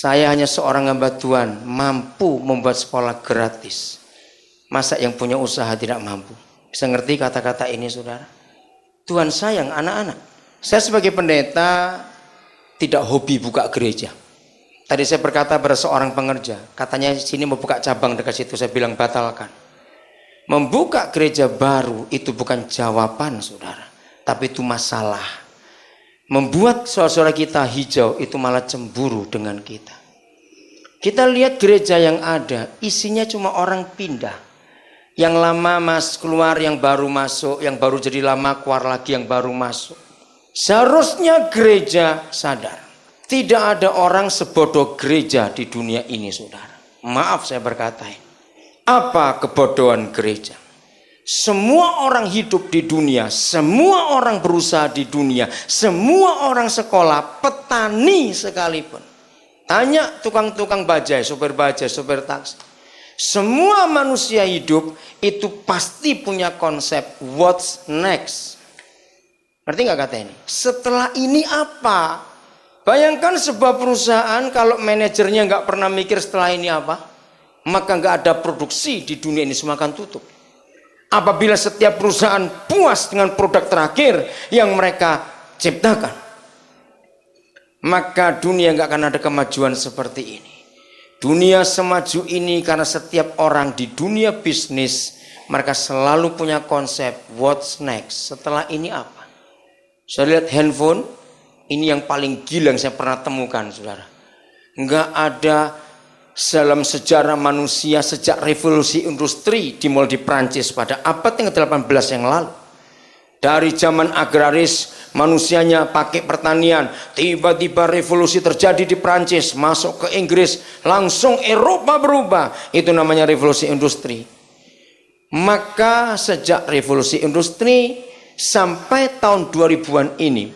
Saya hanya seorang hamba Tuhan, mampu membuat sekolah gratis. Masa yang punya usaha tidak mampu? Bisa ngerti kata-kata ini, saudara? Tuhan sayang anak-anak. Saya sebagai pendeta tidak hobi buka gereja. Tadi saya berkata pada seorang pengerja, katanya sini mau buka cabang dekat situ, saya bilang batalkan. Membuka gereja baru itu bukan jawaban, saudara, tapi itu masalah. Membuat saudara kita hijau itu malah cemburu dengan kita. Kita lihat gereja yang ada, isinya cuma orang pindah. Yang lama keluar, yang baru masuk, yang baru jadi lama keluar lagi, yang baru masuk. Seharusnya gereja sadar, tidak ada orang sebodoh gereja di dunia ini, saudara. Maaf saya berkata ini. Apa kebodohan gereja? Semua orang hidup di dunia, semua orang berusaha di dunia, semua orang sekolah, petani sekalipun. Tanya tukang-tukang bajai, sopir taksi. Semua manusia hidup itu pasti punya konsep what's next. Ngerti nggak kata ini? Setelah ini apa? Bayangkan sebuah perusahaan kalau manajernya nggak pernah mikir setelah ini apa, maka nggak ada produksi di dunia ini, semua akan tutup. Apabila setiap perusahaan puas dengan produk terakhir yang mereka ciptakan, maka dunia nggak akan ada kemajuan seperti ini. Dunia semaju ini karena setiap orang di dunia bisnis, mereka selalu punya konsep what's next. Setelah ini apa? Saya lihat handphone, ini yang paling gila yang saya pernah temukan, saudara. Nggak ada dalam sejarah manusia sejak revolusi industri dimulai di Prancis pada abad yang ke-18 yang lalu. Dari zaman agraris, manusianya pakai pertanian, tiba-tiba revolusi terjadi di Prancis, masuk ke Inggris, langsung Eropa berubah. Itu namanya revolusi industri. Maka sejak revolusi industri sampai tahun 2000-an ini,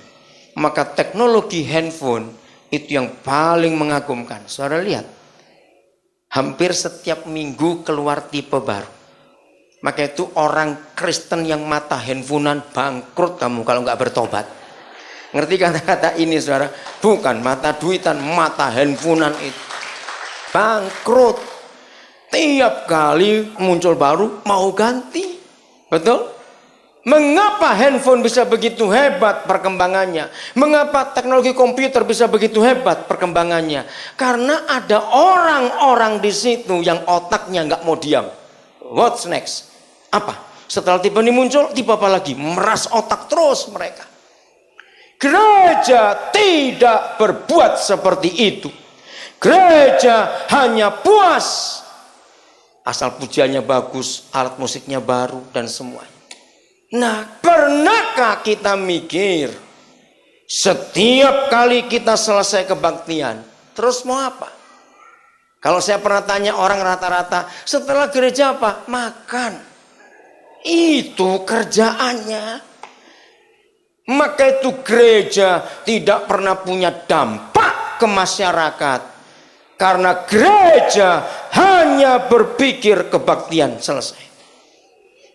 maka teknologi handphone itu yang paling mengagumkan. Saudara lihat, hampir setiap minggu keluar tipe baru. Maka itu orang Kristen yang mata handphonean bangkrut kamu kalau nggak bertobat. Ngerti kata-kata ini, saudara? Bukan mata duitan, mata handphonean itu bangkrut. Tiap kali muncul baru mau ganti. Betul? Mengapa handphone bisa begitu hebat perkembangannya? Mengapa teknologi komputer bisa begitu hebat perkembangannya? Karena ada orang-orang di situ yang otaknya nggak mau diam. What's next? Apa? Setelah tipe ini muncul, tipe apa lagi? Meras otak terus mereka. Gereja tidak berbuat seperti itu. Gereja hanya puas asal pujiannya bagus, alat musiknya baru dan semuanya. Nah, pernahkah kita mikir setiap kali kita selesai kebaktian, terus mau apa? Kalau saya pernah tanya orang rata-rata, setelah gereja apa? Makan. Itu kerjaannya. Maka itu gereja tidak pernah punya dampak ke masyarakat. Karena gereja hanya berpikir kebaktian selesai.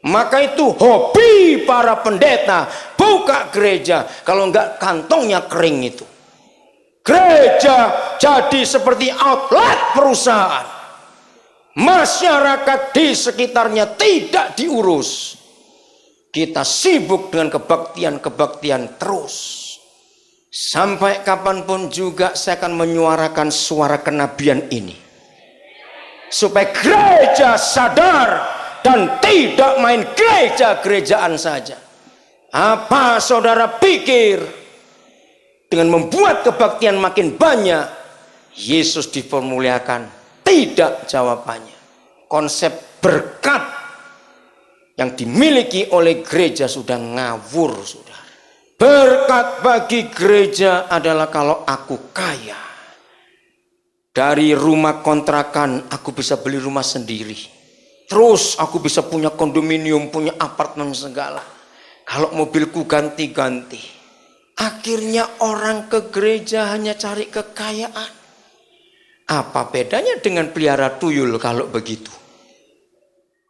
Maka itu hobi para pendeta buka gereja, kalau enggak kantongnya kering itu. Gereja jadi seperti outlet perusahaan. Masyarakat di sekitarnya tidak diurus. Kita sibuk dengan kebaktian-kebaktian terus. Sampai kapanpun juga saya akan menyuarakan suara kenabian ini. Supaya gereja sadar dan tidak main gereja-gerejaan saja. Apa saudara pikir dengan membuat kebaktian makin banyak, Yesus dipermuliakan? Tidak jawabannya. Konsep berkat yang dimiliki oleh gereja sudah ngawur, saudara. Berkat bagi gereja adalah kalau aku kaya. Dari rumah kontrakan aku bisa beli rumah sendiri. Terus aku bisa punya kondominium, punya apartemen segala. Kalau mobilku ganti-ganti. Akhirnya orang ke gereja hanya cari kekayaan. Apa bedanya dengan pelihara tuyul kalau begitu?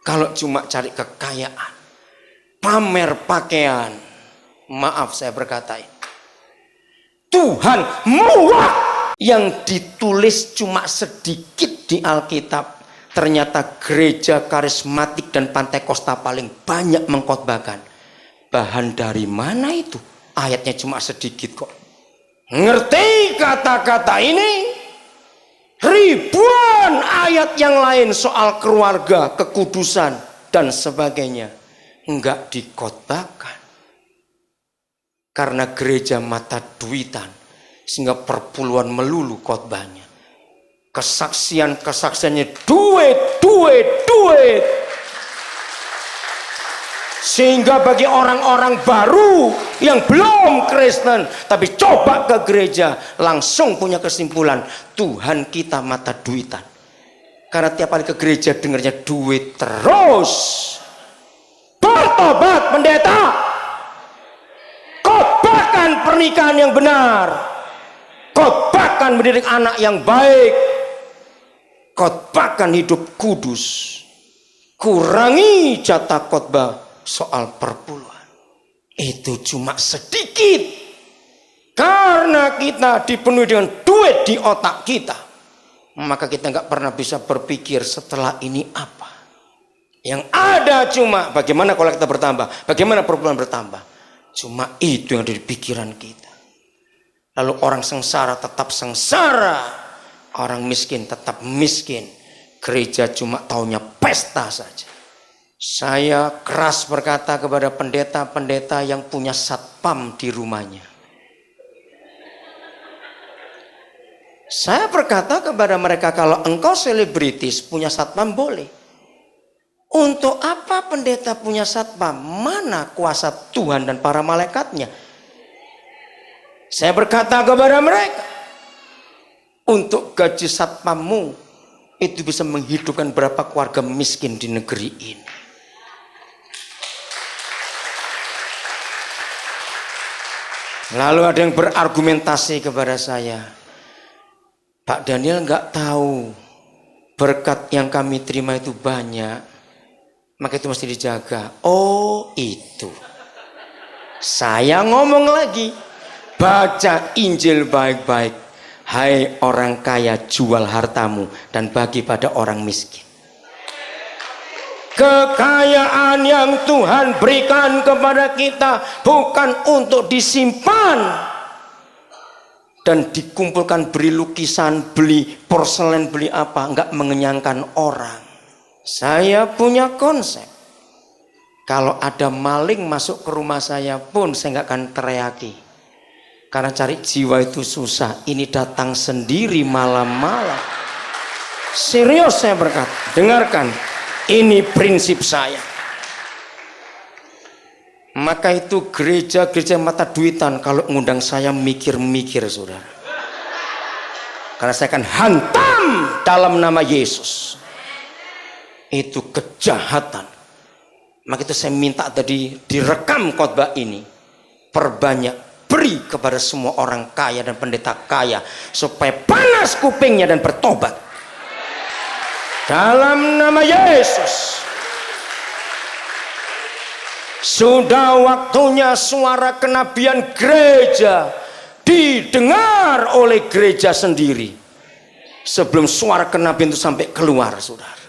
Kalau cuma cari kekayaan, pamer pakaian. Maaf saya berkata ini. Tuhan muak Yang ditulis cuma sedikit di Alkitab. Ternyata gereja karismatik dan Pantekosta paling banyak mengkhotbahkan. Bahan dari mana itu? Ayatnya cuma sedikit kok. Ngerti kata-kata ini? Ribuan ayat yang lain soal keluarga, kekudusan, dan sebagainya. Enggak dikhotbahkan. Karena gereja mata duitan. Sehingga perpuluhan melulu khotbahnya. Kesaksiannya duit. Sehingga bagi orang-orang baru yang belum Kristen tapi coba ke gereja langsung punya kesimpulan Tuhan kita mata duitan. Karena tiap kali ke gereja dengarnya duit terus. Bertobat pendeta. Khotbahkan pernikahan yang benar. Khotbahkan mendidik anak yang baik. Khotbahkan hidup kudus. Kurangi jatah khotbah soal perpuluhan. Itu cuma sedikit. Karena kita dipenuhi dengan duit di otak kita, maka kita nggak pernah bisa berpikir setelah ini apa. Yang ada cuma bagaimana kalau kita bertambah, bagaimana perpuluhan bertambah. Cuma itu yang ada di pikiran kita. Lalu orang sengsara tetap sengsara, orang miskin tetap miskin. Gereja cuma taunya pesta saja. Saya keras berkata kepada pendeta-pendeta yang punya satpam di rumahnya. Saya berkata kepada mereka, kalau engkau selebritis punya satpam boleh. Untuk apa pendeta punya satpam? Mana kuasa Tuhan dan para malaikatnya? Saya berkata kepada mereka, untuk gaji satpammu itu bisa menghidupkan berapa keluarga miskin di negeri ini. Lalu ada yang berargumentasi kepada saya, Pak Daniel nggak tahu berkat yang kami terima itu banyak, maka itu mesti dijaga. Oh itu. Saya ngomong lagi, baca Injil baik-baik. Hai orang kaya, jual hartamu dan bagi pada orang miskin. Kekayaan yang Tuhan berikan kepada kita bukan untuk disimpan dan dikumpulkan, beli lukisan, beli porselen, beli apa, enggak mengenyangkan orang. Saya punya konsep. Kalau ada maling masuk ke rumah saya pun saya enggak akan teriaki. Karena cari jiwa itu susah. Ini datang sendiri malam-malam. Serius saya berkata, dengarkan. Ini prinsip saya. Maka itu gereja-gereja mata duitan kalau ngundang saya mikir-mikir saudara. Karena saya akan hantam dalam nama Yesus. Itu kejahatan. Maka itu saya minta tadi direkam khotbah ini. Perbanyak, beri kepada semua orang kaya dan pendeta kaya. Supaya panas kupingnya dan bertobat. Dalam nama Yesus. Sudah waktunya suara kenabian gereja didengar oleh gereja sendiri. Sebelum suara kenabian itu sampai keluar, saudara.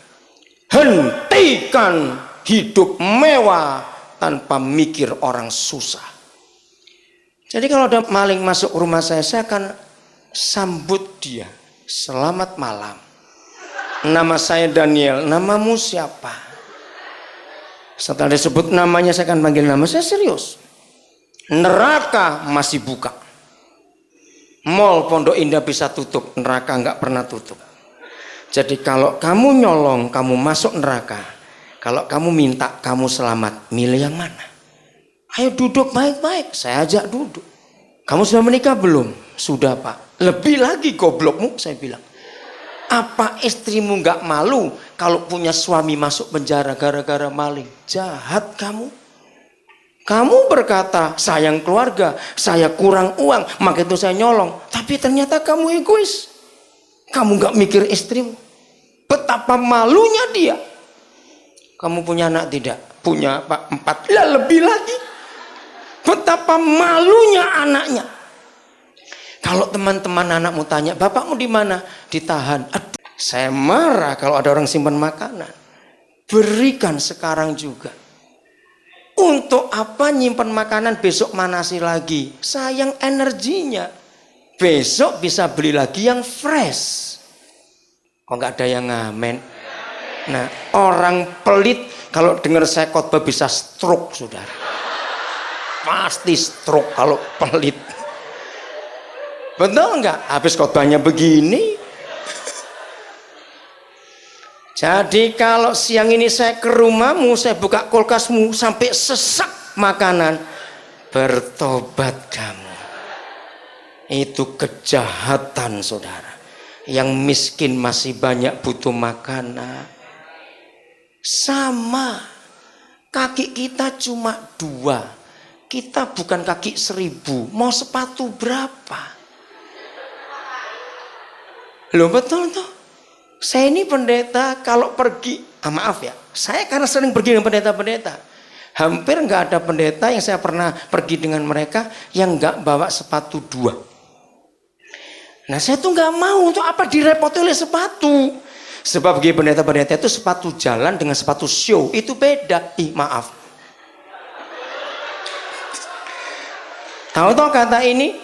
Hentikan hidup mewah tanpa mikir orang susah. Jadi kalau ada maling masuk rumah saya akan sambut dia. Selamat malam. Nama saya Daniel, namamu siapa? Setelah disebut namanya saya akan panggil nama, saya serius. Neraka masih buka. Mall Pondok Indah bisa tutup, neraka nggak pernah tutup. Jadi kalau kamu nyolong, kamu masuk neraka. Kalau kamu minta, kamu selamat. Milih yang mana? Ayo duduk baik-baik, saya ajak duduk. Kamu sudah menikah belum? Sudah Pak. Lebih lagi goblokmu, saya bilang. Apa istrimu nggak malu kalau punya suami masuk penjara gara-gara maling? Jahat kamu. Kamu berkata sayang keluarga, saya kurang uang, maka itu saya nyolong. Tapi ternyata kamu egois. Kamu nggak mikir istrimu. Betapa malunya dia. Kamu punya anak tidak? Punya Pak 4. Lah lebih lagi. Betapa malunya anaknya. Kalau teman-teman anakmu tanya, bapakmu di mana? Ditahan. Aduh, saya marah kalau ada orang simpan makanan. Berikan sekarang juga. Untuk apa nyimpan makanan besok manasi lagi? Sayang energinya. Besok bisa beli lagi yang fresh. Kok nggak ada yang ngamen? Nah, orang pelit kalau dengar saya khotbah bisa stroke, saudara. Pasti stroke kalau pelit. Betul nggak? Habis khotbahnya begini. Jadi kalau siang ini saya ke rumahmu, saya buka kulkasmu sampai sesak makanan, bertobat kamu. Itu kejahatan, saudara. Yang miskin masih banyak butuh makanan. Sama, kaki kita cuma 2. Kita bukan kaki 1000. Mau sepatu berapa? Loh betul tuh. Saya ini pendeta kalau pergi, maaf ya, saya karena sering pergi dengan pendeta-pendeta. Hampir nggak ada pendeta yang saya pernah pergi dengan mereka yang nggak bawa sepatu 2. Nah saya tuh nggak mau, untuk apa direpoti oleh sepatu. Sebab bagi pendeta-pendeta itu sepatu jalan dengan sepatu show itu beda. Maaf. Tahu kata ini?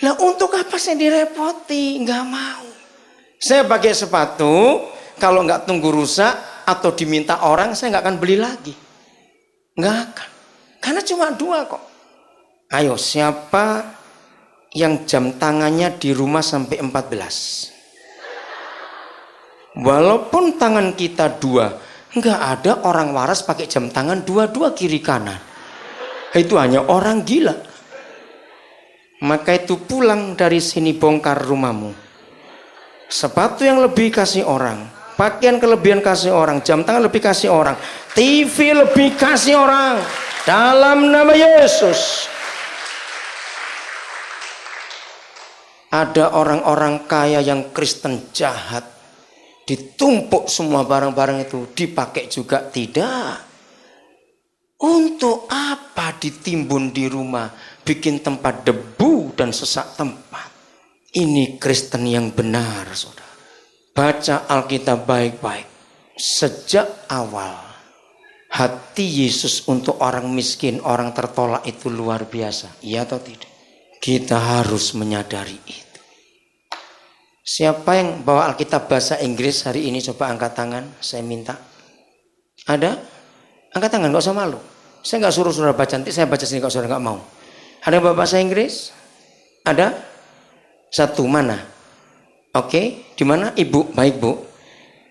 Lah untuk apa saya direpoti? Nggak mau. Saya pakai sepatu, kalau nggak tunggu rusak atau diminta orang, saya nggak akan beli lagi. Nggak akan. Karena cuma 2 kok. Ayo, siapa yang jam tangannya di rumah sampai 14? Walaupun tangan kita 2, nggak ada orang waras pakai jam tangan 2 kiri kanan. Itu hanya orang gila. Maka itu pulang dari sini bongkar rumahmu. Sepatu yang lebih kasih orang, pakaian kelebihan kasih orang, jam tangan lebih kasih orang, TV lebih kasih orang. Dalam nama Yesus. Ada orang-orang kaya yang Kristen jahat. Ditumpuk semua barang-barang itu, dipakai juga tidak. Untuk apa ditimbun di rumah, bikin tempat debu dan sesak tempat? Ini Kristen yang benar, saudara. Baca Alkitab baik-baik. Sejak awal, hati Yesus untuk orang miskin, orang tertolak itu luar biasa. Iya atau tidak? Kita harus menyadari itu. Siapa yang bawa Alkitab bahasa Inggris hari ini? Coba angkat tangan, saya minta. Ada? Angkat tangan, gak usah malu. Saya gak suruh saudara baca, nanti saya baca sini kalau saudara gak mau. Ada yang bawa bahasa Inggris? Ada? 1, mana? Oke, di mana? Ibu, baik Bu.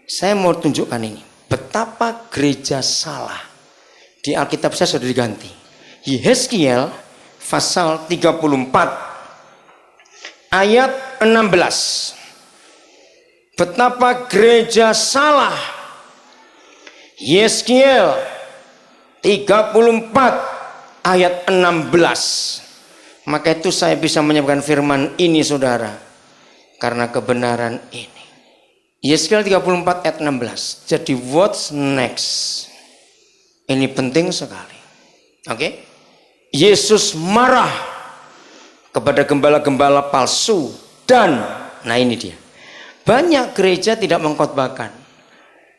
Saya mau tunjukkan ini. Betapa gereja salah. Di Alkitab saya sudah diganti. Yehezkiel pasal 34 ayat 16. Betapa gereja salah. Yehezkiel 34 ayat 16. Maka itu saya bisa menyampaikan firman ini, saudara, karena kebenaran ini. Yehezkiel 34 ayat 16. Jadi what's next? Ini penting sekali. Oke? Yesus marah kepada gembala-gembala palsu dan, nah ini dia. Banyak gereja tidak mengkhotbahkan.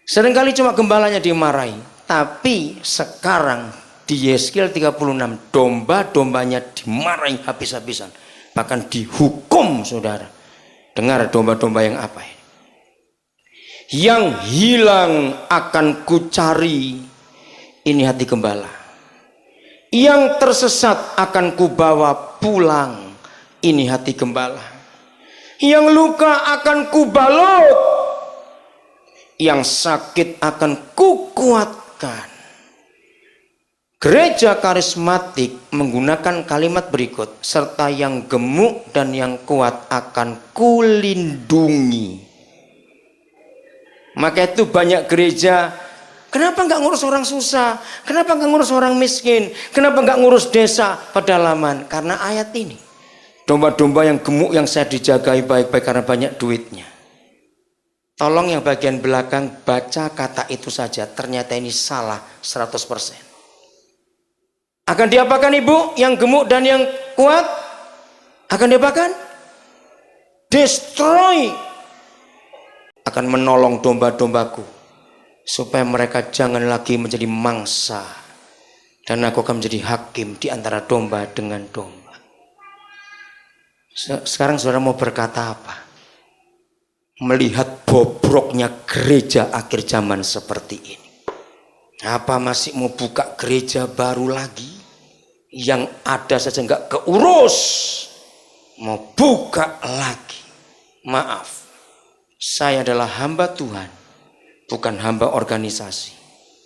Seringkali cuma gembalanya dimarahi. Tapi sekarang di Yehezkiel 36 domba-dombanya dimarahi habis-habisan. Bahkan dihukum, saudara. Dengar domba-domba yang apa ini? Yang hilang akan kucari. Ini hati gembala. Yang tersesat akan kubawa pulang. Ini hati gembala. Yang luka akan kubalut, yang sakit akan kukuatkan. Gereja karismatik menggunakan kalimat berikut, serta yang gemuk dan yang kuat akan kulindungi. Maka itu banyak gereja, kenapa nggak ngurus orang susah? Kenapa nggak ngurus orang miskin? Kenapa nggak ngurus desa pedalaman? Karena ayat ini. Domba-domba yang gemuk yang saya dijagai baik-baik karena banyak duitnya. Tolong yang bagian belakang baca kata itu saja. Ternyata ini salah 100%. Akan diapakan ibu? Yang gemuk dan yang kuat? Akan diapakan? destroy, akan menolong domba-dombaku supaya mereka jangan lagi menjadi mangsa, dan aku akan menjadi hakim di antara domba dengan domba. Sekarang saudara mau berkata apa? Melihat bobroknya gereja akhir zaman seperti ini, apa masih mau buka gereja baru lagi? Yang ada saja nggak keurus, mau buka lagi. Maaf, saya adalah hamba Tuhan, bukan hamba organisasi.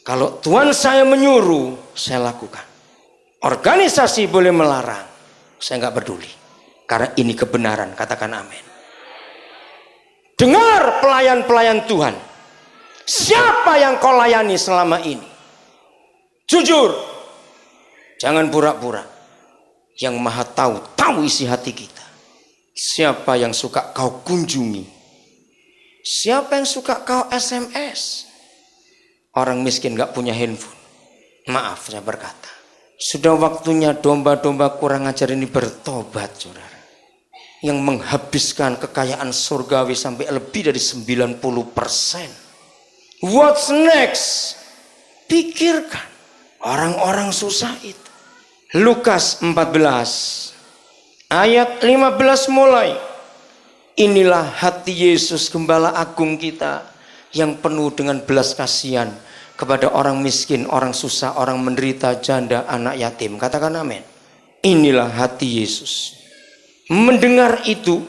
Kalau Tuhan saya menyuruh, saya lakukan. Organisasi boleh melarang, saya nggak peduli, karena ini kebenaran. Katakan amin. Dengar pelayan-pelayan Tuhan, siapa yang kau layani selama ini? Jujur, jangan pura-pura. Yang Maha tahu isi hati kita. Siapa yang suka kau kunjungi? Siapa yang suka kau SMS? Orang miskin gak punya handphone. Maaf saya berkata, sudah waktunya domba-domba kurang ajar ini bertobat, saudara. Yang menghabiskan kekayaan surgawi sampai lebih dari 90%. What's next? Pikirkan orang-orang susah itu. Lukas 14 ayat 15 mulai. Inilah hati Yesus Gembala Agung kita yang penuh dengan belas kasihan kepada orang miskin, orang susah, orang menderita, janda, anak yatim. Katakan amin. Inilah hati Yesus. Mendengar itu,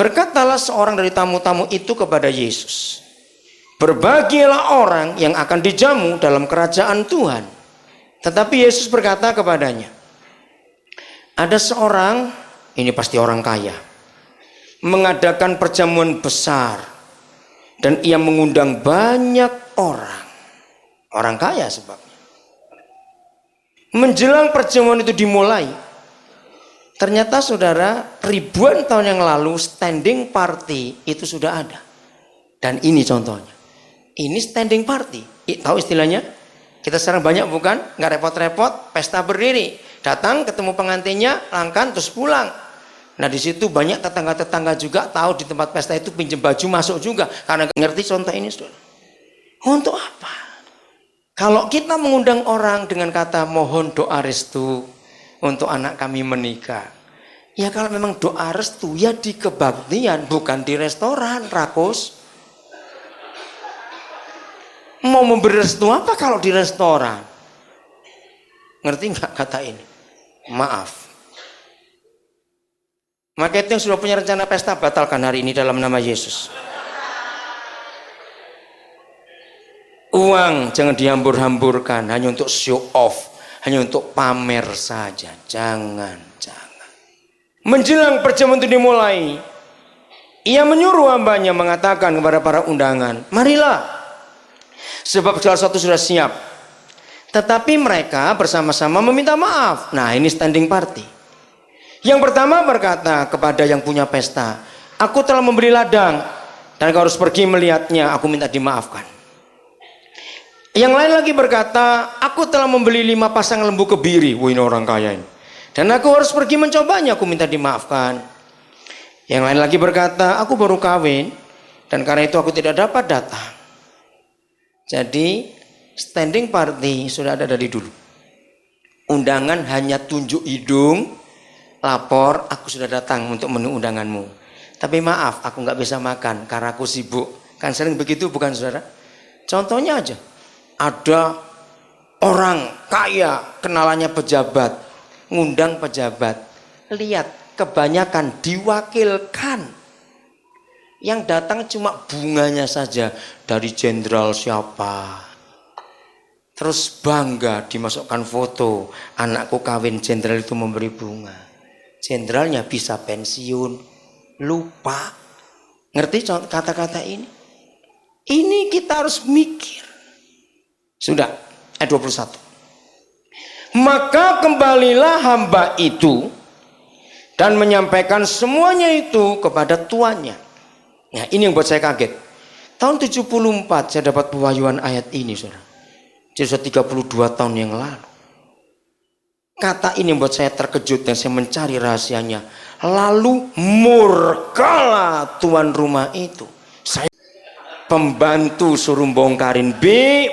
berkatalah seorang dari tamu-tamu itu kepada Yesus, berbahagialah orang yang akan dijamu dalam kerajaan Tuhan. Tetapi Yesus berkata kepadanya, ada seorang, ini pasti orang kaya, mengadakan perjamuan besar, dan ia mengundang banyak orang. Orang kaya sebabnya. Menjelang perjamuan itu dimulai, ternyata saudara, ribuan tahun yang lalu standing party itu sudah ada. Dan ini contohnya. Ini standing party. Tahu istilahnya? Kita sekarang banyak bukan? Nggak repot-repot, pesta berdiri. Datang, ketemu pengantinnya, langkan, terus pulang. Nah di situ banyak tetangga-tetangga juga tahu di tempat pesta itu pinjam baju masuk juga. Karena ngerti contoh ini, saudara. Untuk apa? Kalau kita mengundang orang dengan kata mohon doa restu untuk anak kami menikah. Ya kalau memang doa restu ya di kebaktian, bukan di restoran, rakus. Mau memberi restu apa kalau di restoran? Ngerti nggak kata ini? Maaf. Maka itu yang sudah punya rencana pesta batalkan hari ini dalam nama Yesus. Uang jangan dihambur-hamburkan hanya untuk show off, hanya untuk pamer saja. Jangan. Menjelang perjamuan itu dimulai, ia menyuruh hambanya mengatakan kepada para undangan, marilah, sebab segala sesuatu sudah siap. Tetapi mereka bersama-sama meminta maaf. Nah ini standing party. Yang pertama berkata kepada yang punya pesta, aku telah membeli ladang dan kau harus pergi melihatnya, aku minta dimaafkan. Yang lain lagi berkata, aku telah membeli 5 pasang lembu kebiri. Wah ini orang kaya ini. Dan aku harus pergi mencobanya, aku minta dimaafkan. Yang lain lagi berkata, aku baru kawin dan karena itu aku tidak dapat datang. Jadi standing party sudah ada dari dulu. Undangan hanya tunjuk hidung, lapor, aku sudah datang untuk menu undanganmu. Tapi maaf, aku nggak bisa makan karena aku sibuk. Kan sering begitu bukan saudara? Contohnya aja, ada orang kaya kenalannya pejabat, ngundang pejabat, lihat kebanyakan diwakilkan. Yang datang cuma bunganya saja dari jenderal siapa. Terus bangga dimasukkan foto, anakku kawin jenderal itu memberi bunga. Jenderalnya bisa pensiun, lupa. Ngerti kata-kata ini? Ini kita harus mikir. Sudah, ayat 21. Maka kembalilah hamba itu dan menyampaikan semuanya itu kepada tuannya. Nah ini yang buat saya kaget. Tahun 74 saya dapat pewahyuan ayat ini, saudara. Jadi sudah 32 tahun yang lalu. Kata ini yang buat saya terkejut dan saya mencari rahasianya. Lalu murkalah tuan rumah itu. Saya pembantu suruh bongkarin,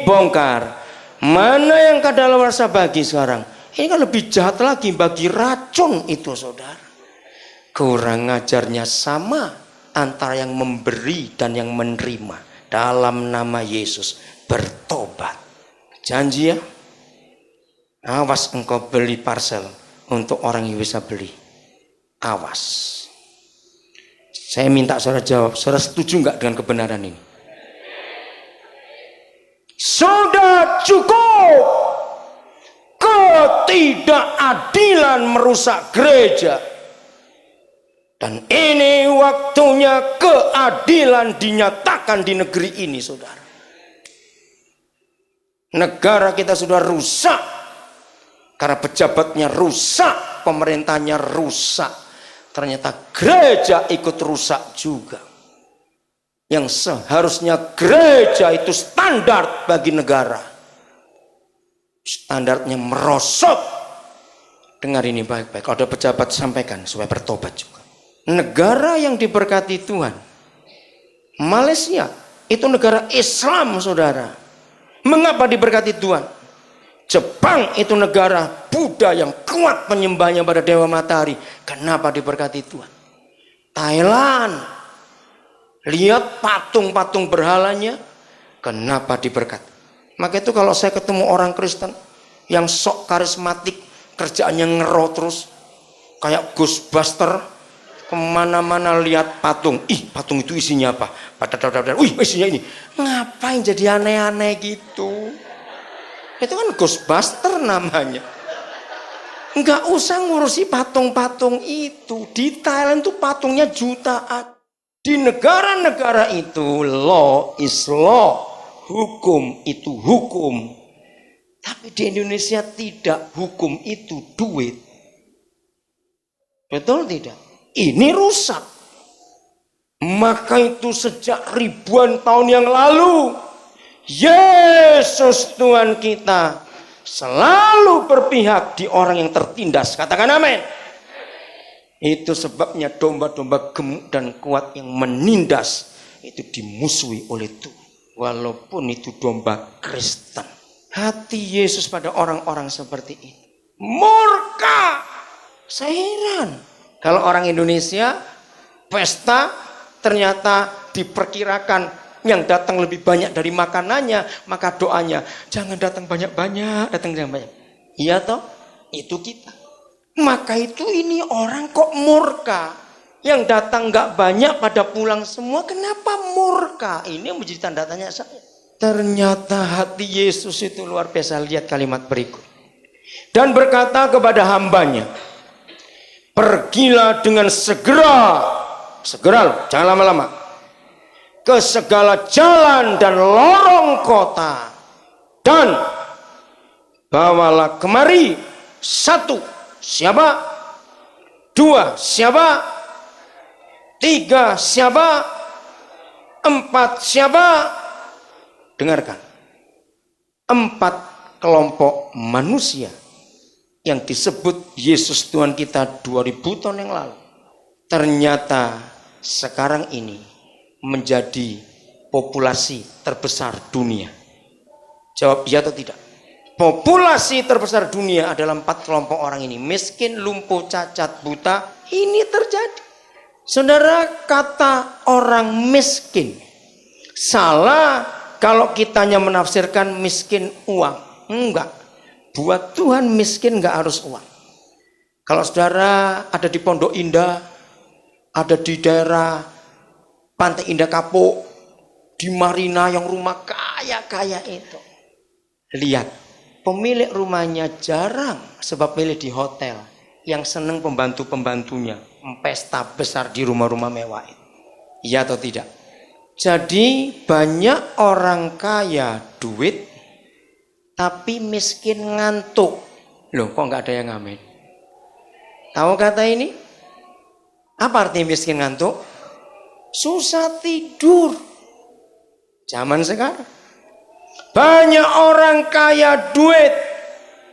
bongkar. Mana yang kadaluarsa bagi sekarang? Ini kan lebih jahat lagi, bagi racun itu saudara. Kurang ajarnya sama antara yang memberi dan yang menerima. Dalam nama Yesus bertobat. Janji ya? Awas engkau beli parcel untuk orang yang bisa beli. Awas. Saya minta saudara jawab, saudara setuju nggak dengan kebenaran ini? Sudah cukup. Ketidakadilan merusak gereja. Dan ini waktunya keadilan dinyatakan di negeri ini, saudara. Negara kita sudah rusak. Karena pejabatnya rusak, pemerintahnya rusak. Ternyata gereja ikut rusak juga. Yang seharusnya gereja itu standar bagi negara. Standarnya merosot. Dengar ini baik-baik. Kalau ada pejabat sampaikan supaya bertobat juga. Negara yang diberkati Tuhan, Malaysia, itu negara Islam saudara. Mengapa diberkati Tuhan? Jepang itu negara Buddha yang kuat penyembahnya pada Dewa Matahari. Kenapa diberkati Tuhan? Thailand, lihat patung-patung berhalanya. Kenapa diberkati? Maka itu kalau saya ketemu orang Kristen yang sok karismatik, kerjaannya ngero terus, kayak Ghostbuster, kemana-mana lihat patung. Ih, patung itu isinya apa? Wih, isinya ini. Ngapain jadi aneh-aneh gitu? Itu kan Ghostbuster namanya. Enggak usah ngurusi patung-patung itu. Di Thailand itu patungnya jutaan. Di negara-negara itu law is law. Hukum itu hukum. Tapi di Indonesia tidak. Hukum itu duit. Betul tidak? Ini rusak. Maka itu sejak ribuan tahun yang lalu Yesus Tuhan kita selalu berpihak di orang yang tertindas. Katakan amin. Itu sebabnya domba-domba gemuk dan kuat yang menindas itu dimusuhi oleh Tuhan. Walaupun itu domba Kristen. Hati Yesus pada orang-orang seperti ini murka. Saya heran. Kalau orang Indonesia pesta ternyata diperkirakan yang datang lebih banyak dari makanannya, maka doanya jangan datang banyak-banyak, datang jangan banyak. Iya toh? Itu kita. Maka itu ini orang kok murka. Yang datang nggak banyak pada pulang semua, kenapa murka? Ini yang menjadi tanda tanya saya. Ternyata hati Yesus itu luar biasa. Lihat kalimat berikut. Dan berkata kepada hambanya, pergilah dengan segera loh, jangan lama-lama, ke segala jalan dan lorong kota, dan bawalah kemari satu, siapa? Dua, siapa? Tiga, siapa? Empat, siapa? Dengarkan, 4 kelompok manusia yang disebut Yesus Tuhan kita 2000 tahun yang lalu, ternyata sekarang ini menjadi populasi terbesar dunia. Jawab iya atau tidak? Populasi terbesar dunia adalah 4 kelompok orang ini. Miskin, lumpuh, cacat, buta. Ini terjadi. Saudara, kata orang miskin salah kalau kitanya menafsirkan miskin uang. Enggak. Buat Tuhan miskin nggak harus uang. Kalau saudara ada di Pondok Indah, ada di daerah Pantai Indah Kapuk, di Marina yang rumah kaya-kaya itu, lihat pemilik rumahnya jarang, sebab milih di hotel yang seneng pembantu-pembantunya, pesta besar di rumah-rumah mewah itu. Iya atau tidak? Jadi banyak orang kaya duit tapi miskin ngantuk. Loh, kok nggak ada yang ngamen? Tahu kata ini? Apa artinya miskin ngantuk? Susah tidur. Zaman sekarang. Banyak orang kaya duit,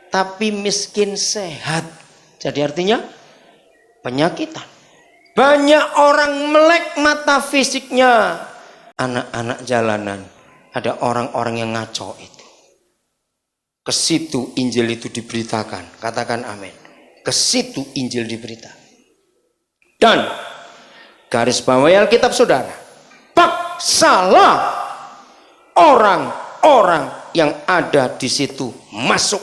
tapi miskin sehat. Jadi artinya penyakitan. Banyak orang melek mata fisiknya. Anak-anak jalanan, ada orang-orang yang ngaco itu. Ke situ Injil itu diberitakan. Katakan amin. Ke situ Injil diberitakan. Dan garis bawahi Alkitab saudara, paksalah orang-orang yang ada di situ masuk.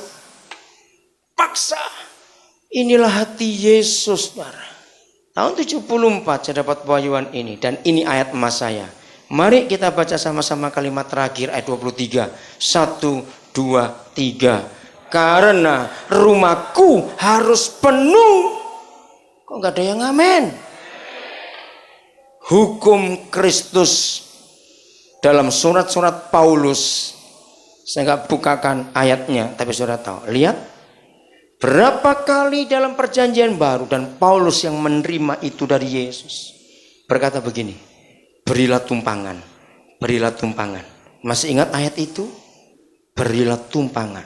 Paksa. Inilah hati Yesus, saudara. Tahun 74 saya dapat pewahyuan ini, dan ini ayat emas saya. Mari kita baca sama-sama kalimat terakhir ayat 23. 1, 2, 3. Karena rumahku harus penuh. Kok nggak ada yang amin? Hukum Kristus dalam surat-surat Paulus. Saya nggak bukakan ayatnya, tapi saudara tahu. Lihat berapa kali dalam perjanjian baru, dan Paulus yang menerima itu dari Yesus berkata begini, berilah tumpangan, berilah tumpangan. Masih ingat ayat itu? Berilah tumpangan.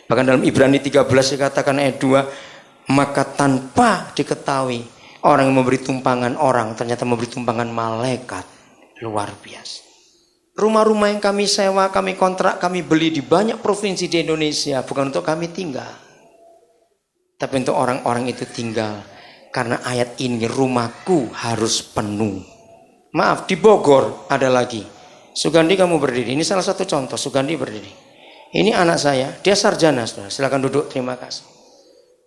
Bahkan dalam Ibrani 13 dikatakan ayat 2, maka tanpa diketahui orang yang memberi tumpangan orang ternyata memberi tumpangan malaikat. Luar biasa. Rumah-rumah yang kami sewa, kami kontrak, kami beli di banyak provinsi di Indonesia bukan untuk kami tinggal, tapi untuk orang-orang itu tinggal. Karena ayat ini, rumahku harus penuh. Maaf, di Bogor ada lagi. Sugandi kamu berdiri. Ini salah satu contoh. Sugandi berdiri. Ini anak saya, dia sarjana, saudara. Silakan duduk, terima kasih.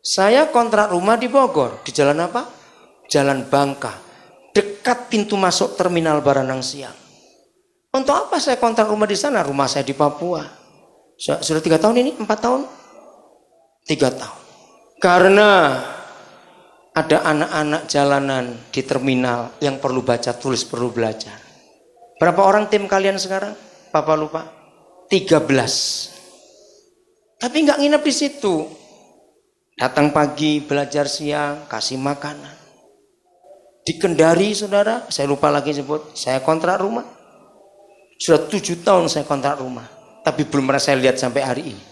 Saya kontrak rumah di Bogor. Di jalan apa? Jalan Bangka. Dekat pintu masuk terminal Baranang Siang. Untuk apa saya kontrak rumah di sana? Rumah saya di Papua. Sudah 3 tahun ini? 4 tahun? 3 tahun. Karena ada anak-anak jalanan di terminal yang perlu baca tulis, perlu belajar. Berapa orang tim kalian sekarang? Papa lupa. 13. Tapi nggak nginep di situ. Datang pagi, belajar siang, kasih makanan. Di Kendari, saudara, saya lupa lagi sebut, saya kontrak rumah. Sudah 7 tahun saya kontrak rumah, tapi belum pernah saya lihat sampai hari ini.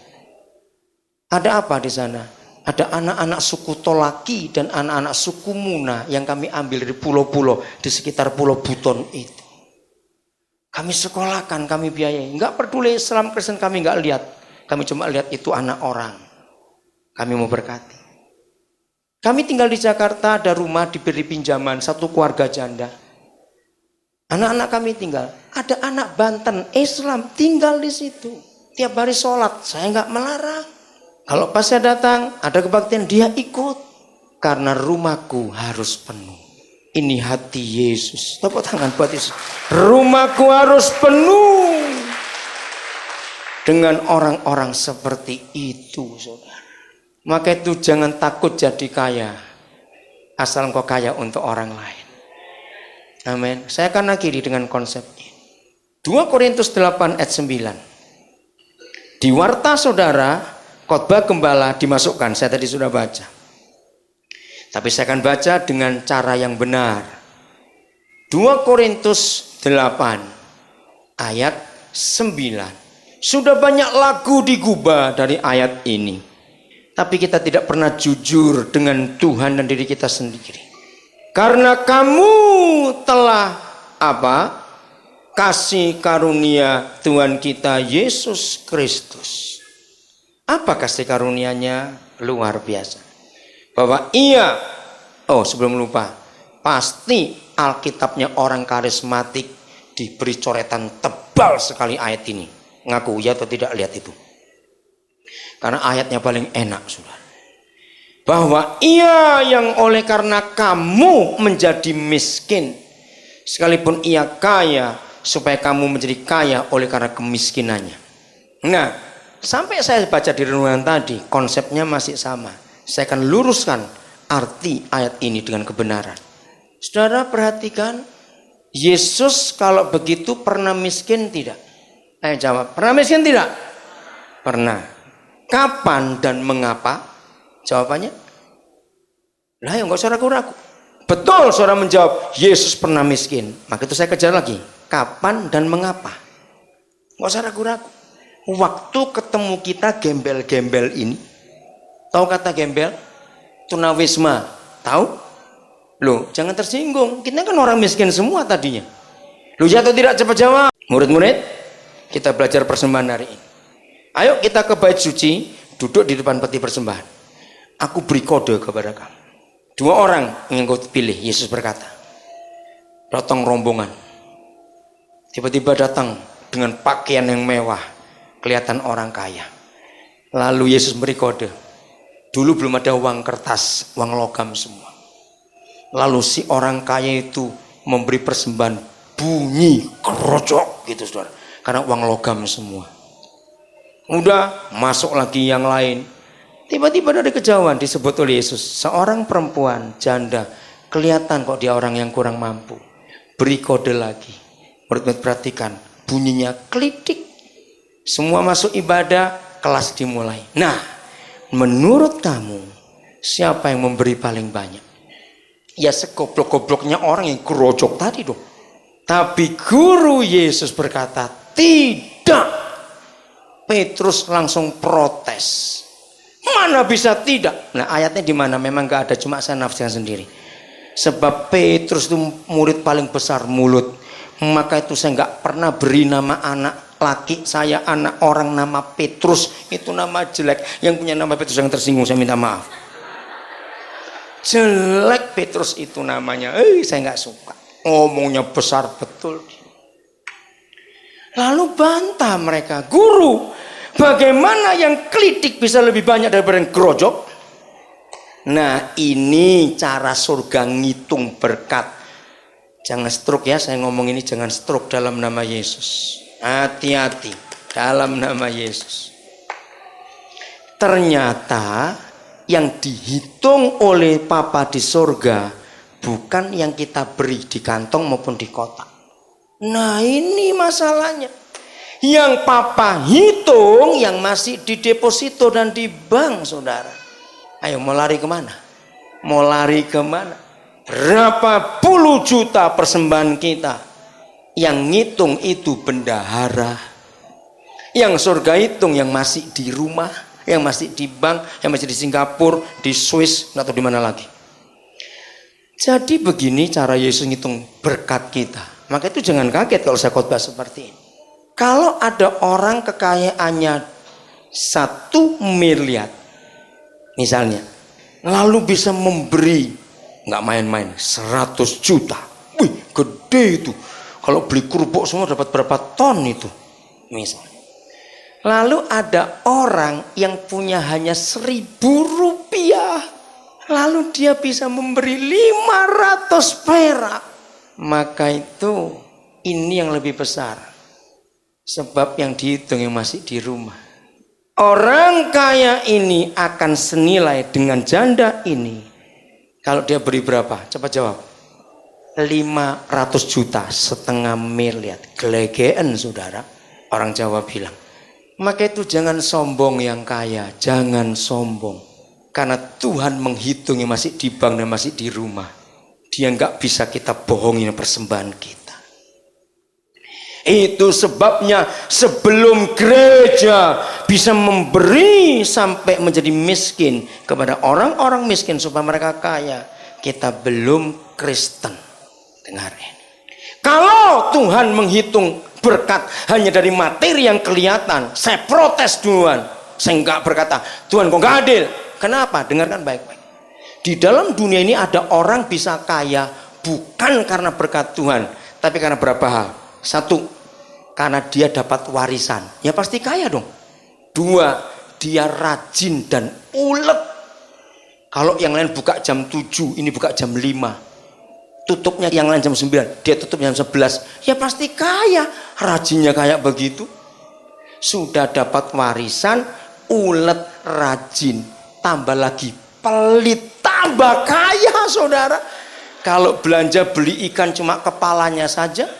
Ada apa di sana? Ada anak-anak suku Tolaki dan anak-anak suku Muna yang kami ambil dari pulau-pulau di sekitar Pulau Buton itu. Kami sekolahkan, kami biayai. Enggak peduli Islam Kristen, kami enggak lihat. Kami cuma lihat itu anak orang. Kami mau berkati. Kami tinggal di Jakarta, ada rumah diberi pinjaman, satu keluarga janda. Anak-anak kami tinggal. Ada anak Banten, Islam, tinggal di situ. Tiap hari sholat, saya enggak melarang. Kalau pas saya datang, ada kebaktian, dia ikut. Karena rumahku harus penuh. Ini hati Yesus. Tepuk tangan buat Yesus. Rumahku harus penuh. Dengan orang-orang seperti itu, saudara. Maka itu jangan takut jadi kaya. Asal engkau kaya untuk orang lain. Amin. Saya akan akhiri dengan konsep ini. 2 Korintus 8 ayat 9. Di warta saudara, khotbah gembala dimasukkan, saya tadi sudah baca. Tapi saya akan baca dengan cara yang benar. 2 Korintus 8 ayat 9. Sudah banyak lagu digubah dari ayat ini. Tapi kita tidak pernah jujur dengan Tuhan dan diri kita sendiri. Karena kamu telah apa? Kasih karunia Tuhan kita Yesus Kristus. Apa kasih karunia-Nya? Luar biasa. Bahwa ia, sebelum lupa, pasti Alkitabnya orang karismatik diberi coretan tebal sekali ayat ini. Ngaku ya atau tidak, lihat itu. Karena ayatnya paling enak, saudara. Bahwa ia yang oleh karena kamu menjadi miskin, sekalipun ia kaya, supaya kamu menjadi kaya oleh karena kemiskinannya. Nah, sampai saya baca di renungan tadi, konsepnya masih sama. Saya akan luruskan arti ayat ini dengan kebenaran. Saudara perhatikan, Yesus kalau begitu pernah miskin tidak? Ayo jawab, pernah miskin tidak? Pernah. Kapan dan mengapa? Jawabannya? Lah ya nggak usah ragu-ragu. Betul saudara menjawab, Yesus pernah miskin. Maka itu saya kejar lagi. Kapan dan mengapa? Nggak usah ragu-ragu. Waktu ketemu kita gembel-gembel ini. Tahu kata gembel? Tunawisma. Tahu? Loh, jangan tersinggung. Kita kan orang miskin semua tadinya. Loh, ya atau tidak? Cepat jawab. Murid-murid, kita belajar persembahan hari ini. Ayo kita ke bait suci, duduk di depan peti persembahan. Aku beri kode kepada kamu. 2 orang yang kau pilih, Yesus berkata. Datang rombongan. Tiba-tiba datang dengan pakaian yang mewah. Kelihatan orang kaya. Lalu Yesus beri kode. Dulu belum ada uang kertas, uang logam semua. Lalu si orang kaya itu memberi persembahan bunyi kerocok gitu saudara. Karena uang logam semua. Udah masuk lagi yang lain. Tiba-tiba dari kejauhan disebut oleh Yesus. Seorang perempuan janda. Kelihatan kok dia orang yang kurang mampu. Beri kode lagi. Murid-murid perhatikan. Bunyinya klitik. Semua masuk ibadah. Kelas dimulai. Nah, menurut kamu siapa yang memberi paling banyak? Ya segoblok-gobloknya orang yang kerocok tadi dong. Tapi guru Yesus berkata tidak. Petrus langsung protes. Mana bisa tidak? Nah ayatnya di mana? Memang nggak ada, cuma saya nafsirkan sendiri. Sebab Petrus itu murid paling besar mulut. Maka itu saya nggak pernah beri nama anak laki saya, anak orang nama Petrus. Itu nama jelek. Yang punya nama Petrus yang tersinggung saya minta maaf. Jelek Petrus itu namanya. Saya nggak suka. Ngomongnya besar betul. Lalu bantah mereka, guru, bagaimana yang klitik bisa lebih banyak daripada yang gerojok? Nah ini cara surga ngitung berkat. Jangan stroke ya, saya ngomong ini jangan stroke dalam nama Yesus. Hati-hati dalam nama Yesus. Ternyata yang dihitung oleh Papa di surga bukan yang kita beri di kantong maupun di kotak. Nah ini masalahnya. Yang Papa hitung yang masih di deposito dan di bank saudara. Ayo mau lari kemana? Mau lari kemana? Berapa puluh juta persembahan kita. Yang ngitung itu bendahara. Yang surga hitung yang masih di rumah. Yang masih di bank. Yang masih di Singapura, di Swiss, atau di mana lagi. Jadi begini cara Yesus ngitung berkat kita. Maka itu jangan kaget kalau saya khotbah seperti ini. Kalau ada orang kekayaannya 1 miliar misalnya, lalu bisa memberi, nggak main-main, 100 juta. Wih, gede itu. Kalau beli kerupuk semua dapat berapa ton itu misalnya. Lalu ada orang yang punya hanya 1.000 rupiah, lalu dia bisa memberi 500 perak. Maka itu ini yang lebih besar. Sebab yang dihitung yang masih di rumah. Orang kaya ini akan senilai dengan janda ini. Kalau dia beri berapa? Cepat jawab. 500 juta, 1,5 miliar. Gelegeen saudara. Orang Jawa bilang. Maka itu jangan sombong yang kaya. Jangan sombong. Karena Tuhan menghitung yang masih di bank dan masih di rumah. Dia nggak bisa kita bohongin persembahan kita. Itu sebabnya sebelum gereja bisa memberi sampai menjadi miskin kepada orang-orang miskin supaya mereka kaya, kita belum Kristen. Dengar ini. Kalau Tuhan menghitung berkat hanya dari materi yang kelihatan, saya protes duluan. Saya nggak berkata, Tuhan kok nggak adil. Kenapa? Dengarkan baik-baik. Di dalam dunia ini ada orang bisa kaya bukan karena berkat Tuhan, tapi karena berapa hal. 1, karena dia dapat warisan. Ya pasti kaya dong. 2, dia rajin dan ulet. Kalau yang lain buka jam 7, ini buka jam 5. Tutupnya yang lain jam 9, dia tutup jam 11. Ya pasti kaya. Rajinnya kayak begitu. Sudah dapat warisan, ulet, rajin. Tambah lagi pelit, tambah kaya saudara. Kalau belanja beli ikan cuma kepalanya saja,